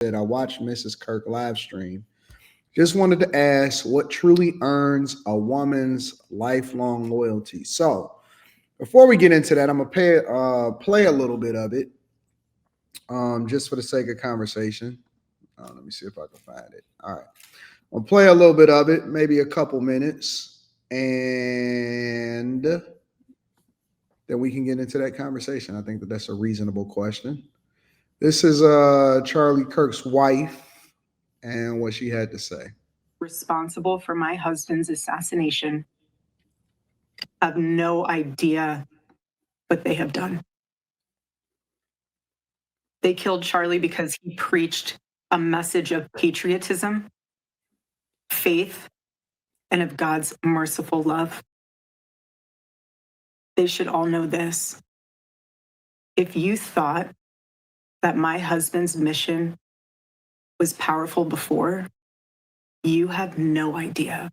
I watched Mrs. Kirk live stream. Just wanted to ask what truly earns a woman's lifelong loyalty. So before we get into that, I'm gonna play a little bit of it, just for the sake of conversation. Let me see if I can find it. All right, I'll play a little bit of it, maybe a couple minutes, and then we can get into that conversation. I think that that's a reasonable question. This is Charlie Kirk's wife and what she had to say. Responsible for my husband's assassination have no idea what they have done. They killed Charlie because he preached a message of patriotism, faith, and of God's merciful love. They should all know this. If you thought that my husband's mission was powerful before, you have no idea.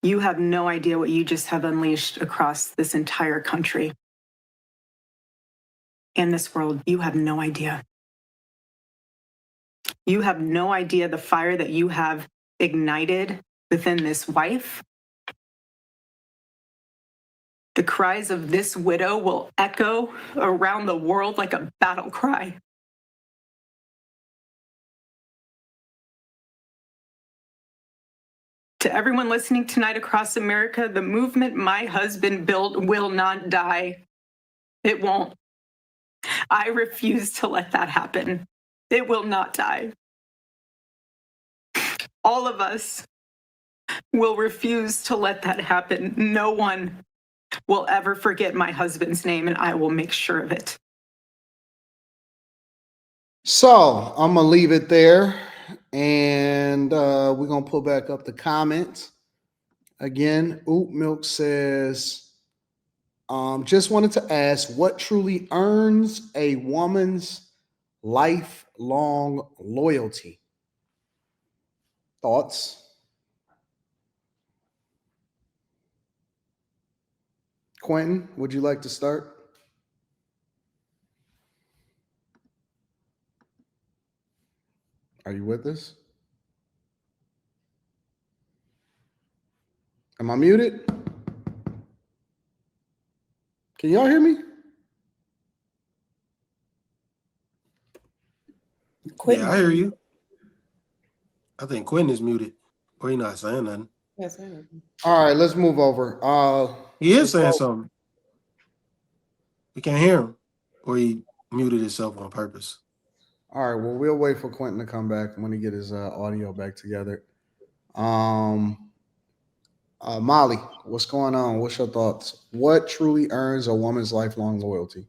You have no idea what you just have unleashed across this entire country and this world. You have no idea. You have no idea the fire that you have ignited within this wife. The cries of this widow will echo around the world like a battle cry. To everyone listening tonight across America, the movement my husband built will not die. It won't. I refuse to let that happen. It will not die. All of us will refuse to let that happen. No one will ever forget my husband's name, and I will make sure of it. So I'm gonna leave it there, and we're gonna pull back up the comments again. Oop Milk says, just wanted to ask what truly earns a woman's lifelong loyalty. Thoughts? Quentin, would you like to start? Are you with us? Am I muted? Can y'all hear me? Quentin. Yeah, I hear you. I think Quentin is muted. Or he's not saying nothing. Yes, all right, let's move over. He is saying something. We can't hear him. Or he muted himself on purpose. All right, well, we'll wait for Quentin to come back when he get his audio back together. Molly, what's going on? What's your thoughts? What truly earns a woman's lifelong loyalty?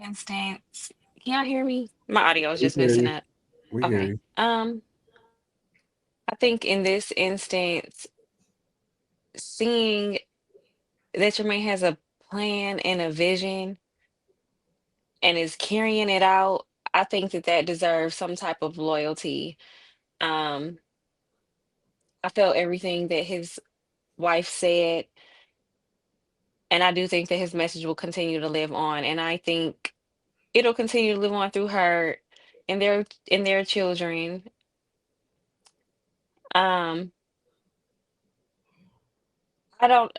Instance. Can y'all hear me? My audio is just messing up. We hear you. I think in this instance, seeing that your man has a plan and a vision and is carrying it out, I think that that deserves some type of loyalty. Um, I felt everything that his wife said, and I do think that his message will continue to live on, and I think it'll continue to live on through her and their children. Um, I don't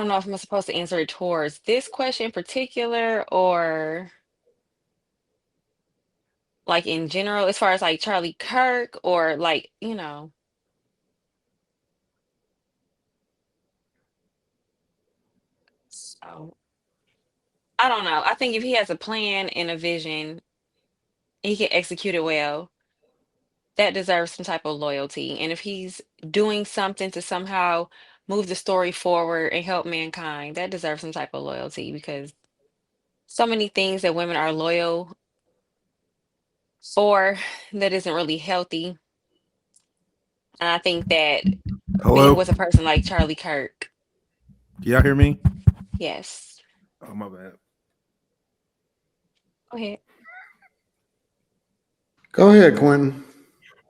know if I'm supposed to answer it towards this question in particular or like in general, as far as like Charlie Kirk or like, you know. So I don't know. I think if he has a plan and a vision, he can execute it well. That deserves some type of loyalty. And if he's doing something to somehow move the story forward and help mankind, that deserves some type of loyalty because so many things that women are loyal for that isn't really healthy. And I think that being Hello? with a person like Charlie Kirk, Can y'all hear me? yes. Oh, my bad. Go ahead. Go ahead, Quentin.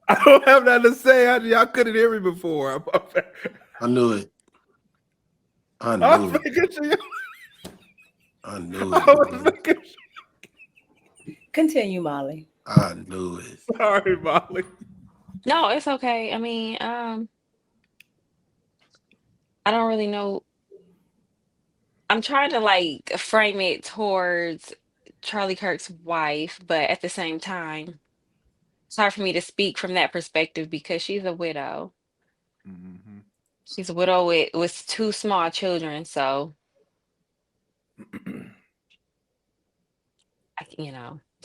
I don't have nothing to say. Y'all couldn't hear me before. I knew it. I knew it. I knew I it. was Man. looking. Continue, Molly. I knew it. Sorry, Molly. No, it's okay. I mean, I don't really know. I'm trying to like frame it towards Charlie Kirk's wife, but at the same time, it's hard for me to speak from that perspective because she's a widow. Mm-hmm. She's a widow with two small children, so it's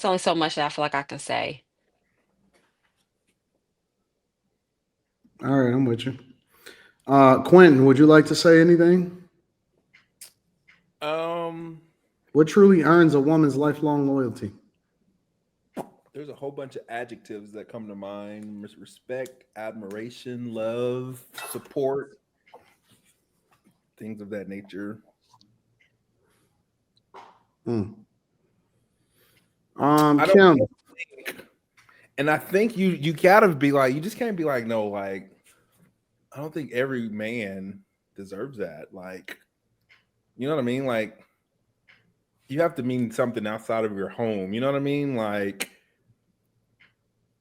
only so much that I feel like I can say. All right, I'm with you. Quentin, would you like to say anything? Um, What truly earns a woman's lifelong loyalty? there's a whole bunch of adjectives that come to mind: respect, admiration, love, support, things of that nature. Hmm. I don't Kim. think, and I think you gotta be like, you just can't be like, no, like, I don't think every man deserves that. Like, you know what I mean? Like, you have to mean something outside of your home. You know what I mean? Like,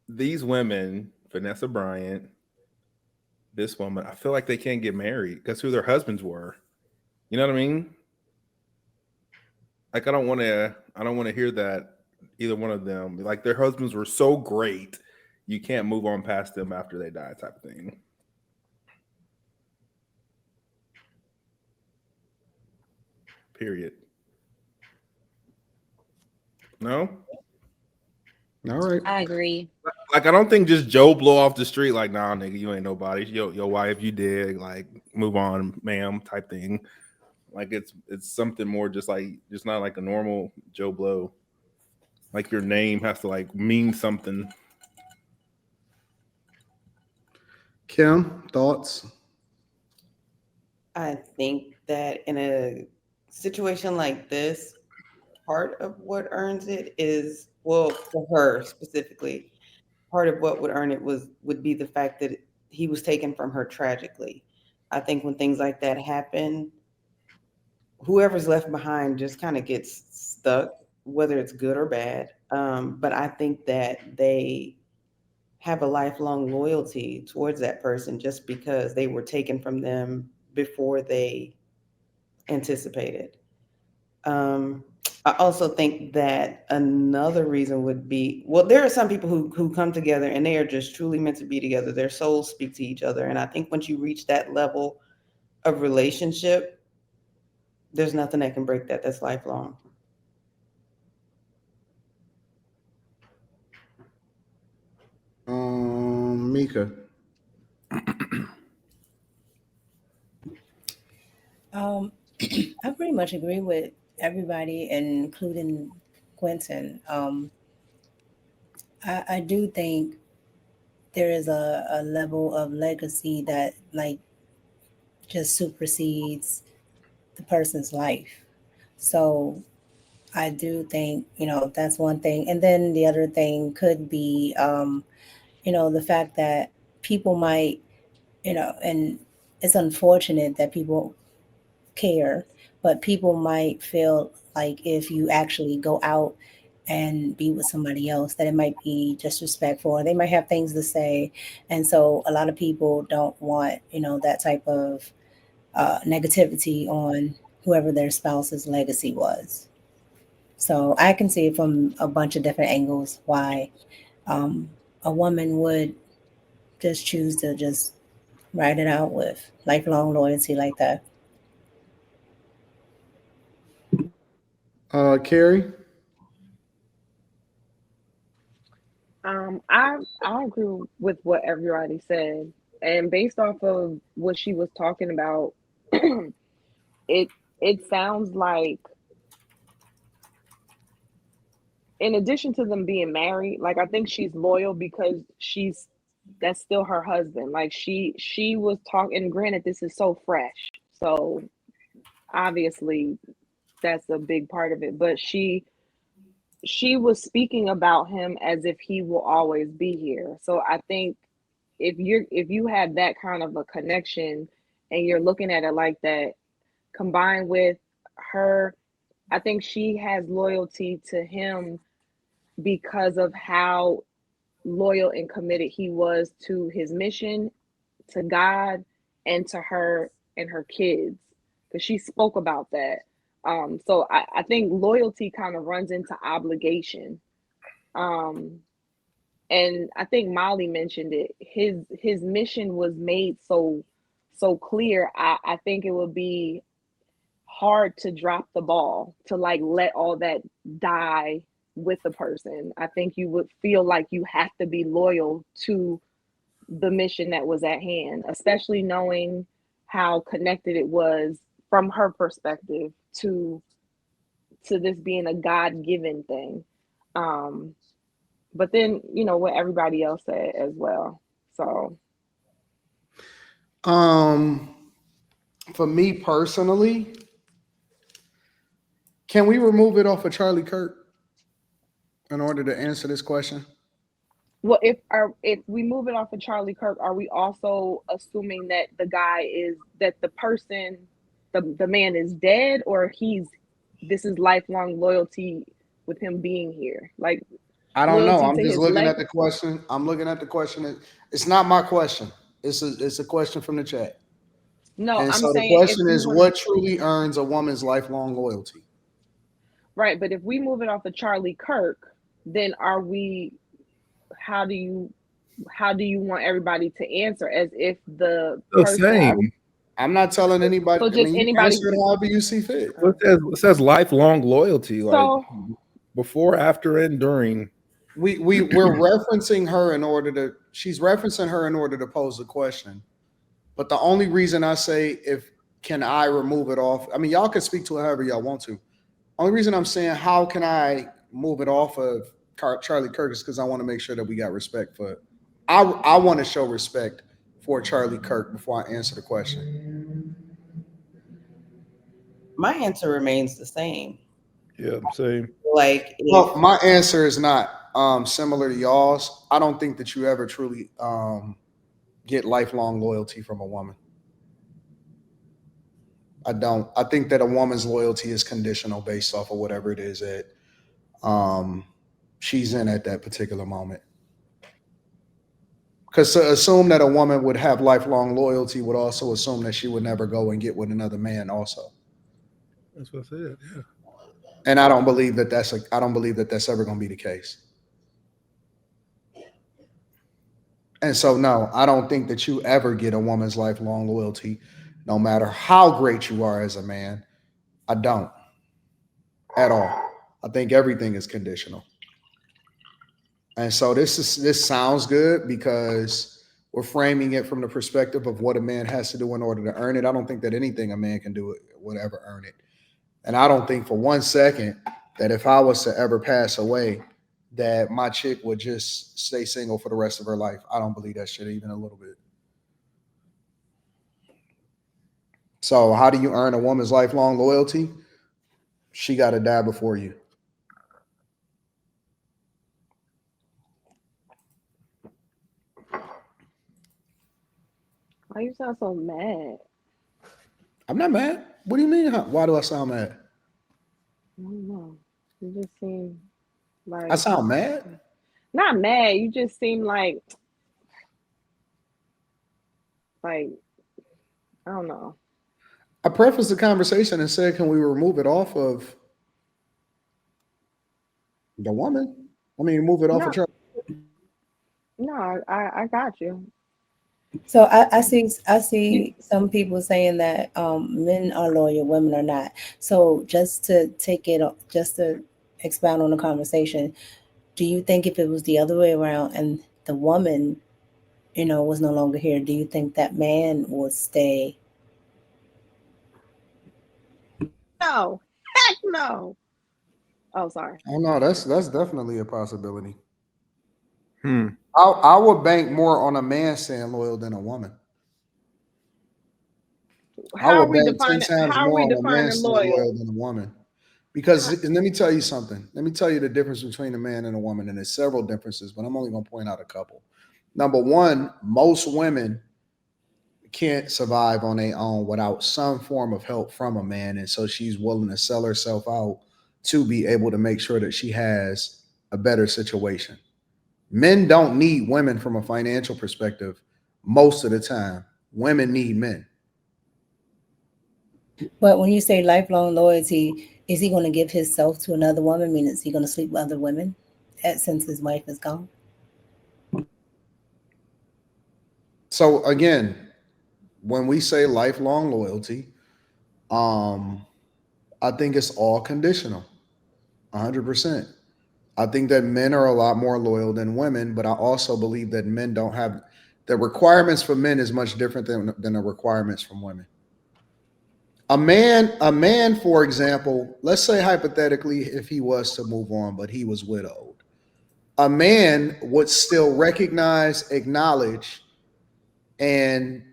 these women, Vanessa Bryant, this woman, I feel like they can't get married because who their husbands were. You know what I mean? Like, I don't want to hear that either one of them. Like, their husbands were so great, you can't move on past them after they die, type of thing. Period. No? All right. I agree. Like, I don't think just Joe blow off the street like, nah, nigga, you ain't nobody. Your wife, you dig, like, move on, ma'am, type thing. Like, it's something more just like, just not like a normal Joe Blow. Like, your name has to like mean something. Kim, thoughts? I think that in a situation like this, part of what earns it is, well, for her specifically, part of what would earn it would be the fact that he was taken from her tragically. I think when things like that happen, whoever's left behind just kind of gets stuck, whether it's good or bad. But I think that they have a lifelong loyalty towards that person just because they were taken from them before they anticipated. Um, I also think that another reason would be, well, there are some people who come together and they are just truly meant to be together. Their souls speak to each other. And I think once you reach that level of relationship, there's nothing that can break that. That's lifelong. Mika. Um, I pretty much agree with everybody, including Quentin. I do think there is a level of legacy that like just supersedes the person's life. So I do think, that's one thing. And then the other thing could be, the fact that people might, and it's unfortunate that people care, but people might feel like if you actually go out and be with somebody else, that it might be disrespectful, or they might have things to say. And so a lot of people don't want, that type of negativity on whoever their spouse's legacy was. So I can see it from a bunch of different angles why um, a woman would just choose to just ride it out with lifelong loyalty like that. Carrie. I agree with what everybody said, and based off of what she was talking about, it it sounds like, in addition to them being married, like I think she's loyal because that's still her husband. Like she was talking. Granted, this is so fresh, so obviously that's a big part of it. But she was speaking about him as if he will always be here. So I think if you have that kind of a connection and you're looking at it like that, combined with her I think she has loyalty to him because of how loyal and committed he was to his mission, to God, and to her and her kids. Because she spoke about that. So I think loyalty kind of runs into obligation. Um, and I think Molly mentioned it. His mission was made so clear. I think it would be hard to drop the ball, to like let all that die with the person. I think you would feel like you have to be loyal to the mission that was at hand, especially knowing how connected it was from her perspective to this being a God-given thing. But then, what everybody else said as well. So, For me personally, can we remove it off of Charlie Kirk in order to answer this question? well, if we move it off of Charlie Kirk, are we also assuming that the person, the man is dead, or this is lifelong loyalty with him being here, like I don't know. loyalty I'm to just his looking leg? at the question. I'm looking at the question. It's not my question. It's a question from the chat. No, And I'm so the saying if question we is, were what truly earns a woman's lifelong loyalty? right, but if we move it off of Charlie Kirk, then are we? How do you want everybody to answer as if the The person? same. I'm not telling anybody. So I just mean, you anybody. answer it however you see fit. It says lifelong loyalty, like So before, after, and during. We're referencing her in order to. She's referencing her in order to pose the question. But the only reason I say can I remove it off? I mean, y'all can speak to it however y'all want to. Only reason I'm saying how can I move it off of Charlie Kirk is because I want to make sure that we got respect for it. I want to show respect for Charlie Kirk before I answer the question. My answer remains the same. Yeah, same. Like, Well, my answer is not similar to y'all's. I don't think that you ever truly get lifelong loyalty from a woman. I don't. I think that a woman's loyalty is conditional based off of whatever it is that she's in at that particular moment. Because to assume that a woman would have lifelong loyalty would also assume that she would never go and get with another man also. That's what I said. Yeah. And I don't believe that I don't believe that that's ever going to be the case. And so, no, I don't think that you ever get a woman's lifelong loyalty, no matter how great you are as a man. I don't at all. I think everything is conditional. And so this sounds good because we're framing it from the perspective of what a man has to do in order to earn it. I don't think that anything a man can do would ever earn it. And I don't think for 1 second that if I was to ever pass away, that my chick would just stay single for the rest of her life. I don't believe that shit even a little bit. So how do you earn a woman's lifelong loyalty? She got to die before you. why you sound so mad? I'm not mad. What do you mean? Why do I sound mad? I don't know. You just seem like I sound mad? not mad. You just seem like I don't know. I prefaced the conversation and said, can we remove it off of the woman? I mean, move it off of No, Charlie. no, I got you. So I see some people saying that men are loyal, women are not. So just to expound on the conversation, do you think if it was the other way around and the woman, was no longer here, do you think that man would stay? No, heck no. Oh, sorry. Oh no, that's definitely a possibility. Hmm. I would bank more on a man staying loyal than a woman. I How are would we bank 10 defining? times How are more we on a man defining staying loyal loyal? than a woman. Because and let me tell you something. Let me tell you the difference between a man and a woman. And there's several differences, but I'm only going to point out a couple. Number one, most women can't survive on their own without some form of help from a man. And so she's willing to sell herself out to be able to make sure that she has a better situation. Men don't need women from a financial perspective most of the time. Women need men. But when you say lifelong loyalty, is he going to give himself to another woman? Meaning, is he going to sleep with other women since his wife is gone? So again, when we say lifelong loyalty, I think it's all conditional, 100%. I think that men are a lot more loyal than women, but I also believe that men don't have the requirements for men is much different than the requirements from women. A man, for example, let's say hypothetically, if he was to move on, but he was widowed, a man would still recognize, acknowledge, and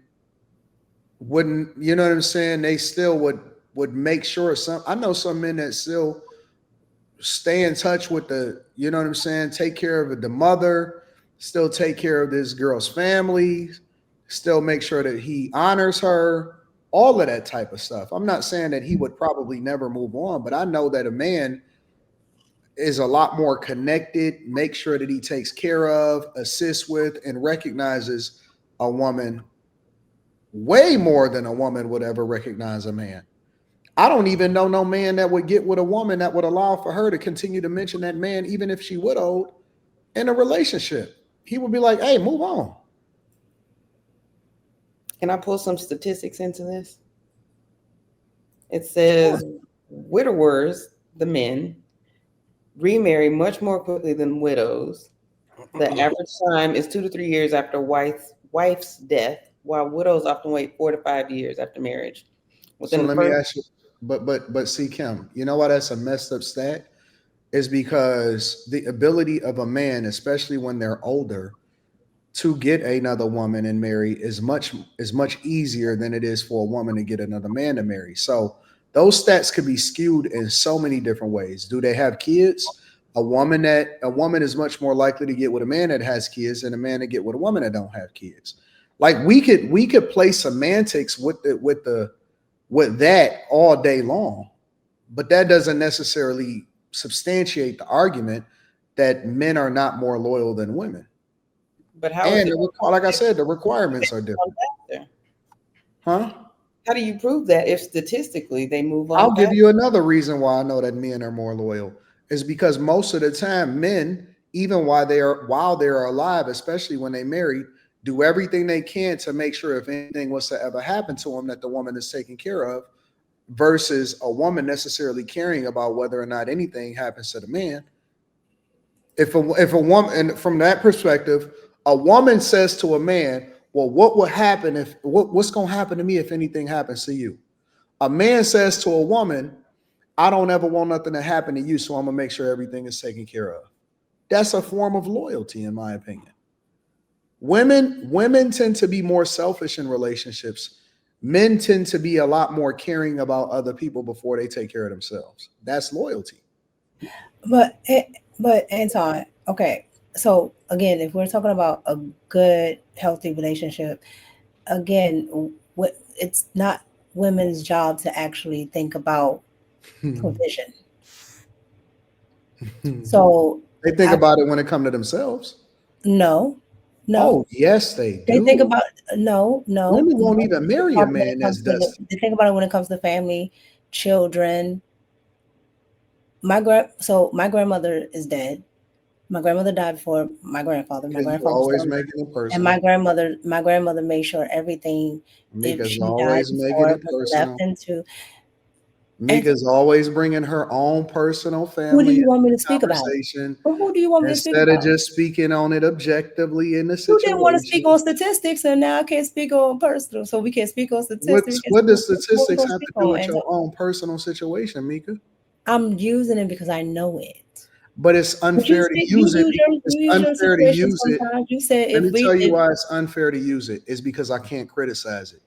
wouldn't, you know what I'm saying? They still would make sure I know some men that still stay in touch with the, you know what I'm saying? Take care of the mother, still take care of this girl's family, still make sure that he honors her, all of that type of stuff. I'm not saying that he would probably never move on, but I know that a man is a lot more connected, make sure that he takes care of, assists with, and recognizes a woman way more than a woman would ever recognize a man. I don't even know no man that would get with a woman that would allow for her to continue to mention that man, even if she widowed in a relationship. He would be like, hey, move on. Can I pull some statistics into this? It says widowers, the men, remarry much more quickly than widows. The average time is 2 to 3 years after wife's death, while widows often wait 4 to 5 years after marriage. So let me ask you, but see, Kim, you know why that's a messed up stat? Is because the ability of a man, especially when they're older, to get another woman and marry is much easier than it is for a woman to get another man to marry. So those stats could be skewed in so many different ways. Do they have kids? A woman is much more likely to get with a man that has kids than a man to get with a woman that don't have kids. Like we could play semantics with that all day long, but that doesn't necessarily substantiate the argument that men are not more loyal than women. But how? And like I said, the requirements are different. Huh? How do you prove that if statistically they move on? I'll give you another reason why I know that men are more loyal is because most of the time men, even while they are alive, especially when they marry, do everything they can to make sure if anything was to ever happen to them that the woman is taken care of, versus a woman necessarily caring about whether or not anything happens to the man. If a woman, and from that perspective, a woman says to a man, well, what would happen what's going to happen to me if anything happens to you? A man says to a woman, I don't ever want nothing to happen to you, so I'm going to make sure everything is taken care of. That's a form of loyalty, in my opinion. Women tend to be more selfish in relationships. Men tend to be a lot more caring about other people before they take care of themselves. That's loyalty. But Anton, okay. So again, if we're talking about a good, healthy relationship, again, it's not women's job to actually think about provision. So they think about it when it comes to themselves. No. Oh, yes, they do. They think about no. Women won't even marry a man that's dusty. They think about it when it comes to family, children. My grandmother is dead. My grandmother died before my grandfather. My grandfather always making it personal. And my grandmother made sure everything. Mika's always making it personal. Left into. Mika's always bringing her own personal family. Who do you want me to speak about? Who do you want me to speak about? Instead of just speaking on it objectively in the situation. You didn't want to speak on statistics, and now I can't speak on personal. So we can't speak on statistics. What does statistics have to do with your own personal situation, Mika? I'm using it because I know it. But it's unfair to use it. It's unfair to use it. You said Let me tell you why it's unfair to use it. It's because I can't criticize it.